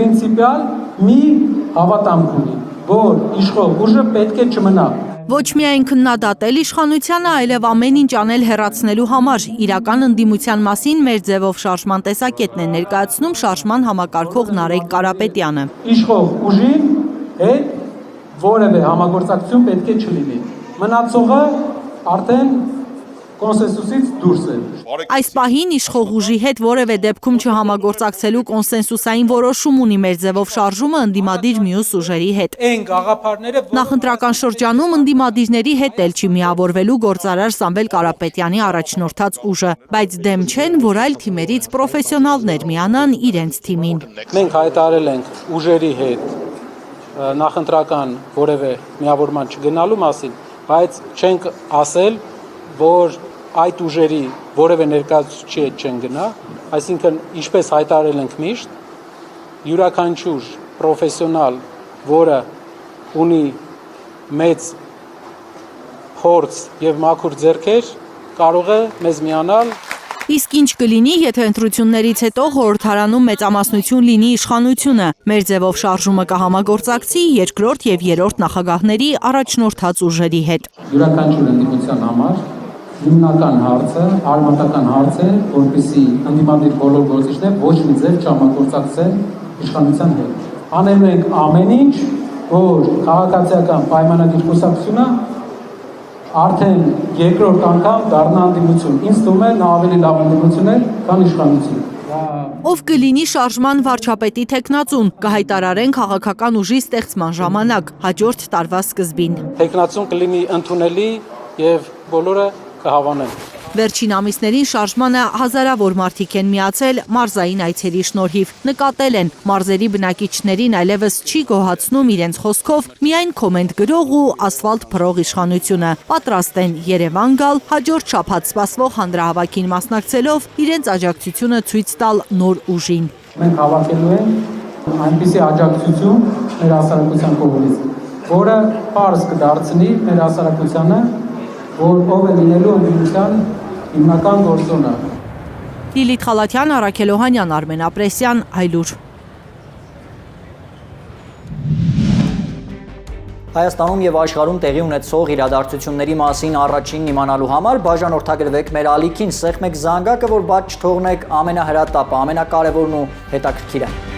պրինցիպիալ մի հավատամք ունի, որ իշխող ուժը պետք է չմնա։ Ոչ միայն քննադատել իշխանությանը, այլև ամեն ինչ անել հեռացնելու համար։ Իրական ընդդիմության մասին մեր ձևով շարժման տեսակետն է ներկայացնում շարժման համակարգող Նարեկ Կարապետյանը։ Իշխող ուժի հետ որևէ համագործակցություն պետք է չլինի։ Մնացողը արդեն կոնսենսուսից դուրս է։ Այս պահին իշխող ուժի հետ որևէ դեպքում չհամագործակցելու կոնսենսուսային որոշում ունի մեր ձևով շարժումը ընդդիմադիր մյուս ուժերի հետ։ Այն գաղափարները Նախընտրական շրջանում ընդդիմադիրների հետ էլ չի միավորվելու գործարար Սամվել Կարապետյանի առաջնորդած ուժը, բայց դեմ չեն, որ այլ թիմերից պրոֆեսիոնալներ միանան իրենց թիմին։ Մենք հայտարարել ենք ուժերի հետ նախընտրական որևէ միավորման չգնալու մասին, բայց չենք ասել, որ այդ ուժերի որևէ ներկայացուցիչի հետ չեն գնա, այսինքն ինչպես հայտարարել ենք միշտ, յուրաքանչյուր պրոֆեսիոնալ, որը ունի մեծ փորձ եւ մաքուր ձեռքեր, կարող է մեզ միանալ։ Իսկ ինչ կլինի, եթե ընտրություններից հետո խորհրդարանում մեծամասնություն լինի իշխանությունը։ Մեր ձևով շարժումը կհամագործակցի երկրորդ եւ երրորդ նախագահների առաջնորդած ուժերի հետ։ Յուրաքանչյուր ընդդիմության համար հիմնական հարցը, արմատական հարց է, որպեսզի ընդդիմադիր բոլոր գործիչները ոչ մի ձև չհամագործակցեն իշխանության հետ։ Անելու ենք ամեն ինչ, որ քաղաքացիական պայմանագիր կուսակցությունը արդեն երկրորդ անգամ դառնա ընդդիմություն։ Ինձ թվում է նա ավելի լավ ընդդիմություն է, քան իշխանություն։ Ով կլինի շարժման վարչապետի թեկնածուն, կհայտարարեն քաղաքական ուժի ստեղծման ժամանակ, հաջորդ տարվա սկզբին։ Թեկնածուն կլինի ընդունելի եւ բոլորը կհավանեն։ Վերջին ամիսներին շարժմանը հազարավոր մարդիկ են միացել մարզային այցերի շնորհիվ։ Նկատել են, մարզերի բնակիչներին այլևս չի գոհացնում իրենց խոսքով միայն կոմենտ գրող ու ասֆալտ փռող իշխանությունը։ Պատրաստ են Երևան գալ, հաջորդ շաբաթ սպասվող հանրահավաքին մասնակցելով իրենց աջակցությունը ցույց տալ նոր ուժին։ Մենք հավաքելու ենք այնպիսի աջակցություն մեր հասարակության կողմից, որը պարզ կդարձնի մեր հասարակությանը, որ ով է լինելու ընդդիմության հիմնական գործոնը։ Լիլիթ Խալաթյան, Արաքել Օհանյան, Արմեն Ապրեսյան, Այլուր։ Հայաստանում եւ աշխարհում տեղի ունեցող իրադարձությունների մասին առաջինն իմանալու համար բաժանորդագրվեք մեր ալիքին, սեղմեք զանգակը, որ բաց չթողնեք ամենահրատապը, ամենակարևորն ու հետաքրքիրը։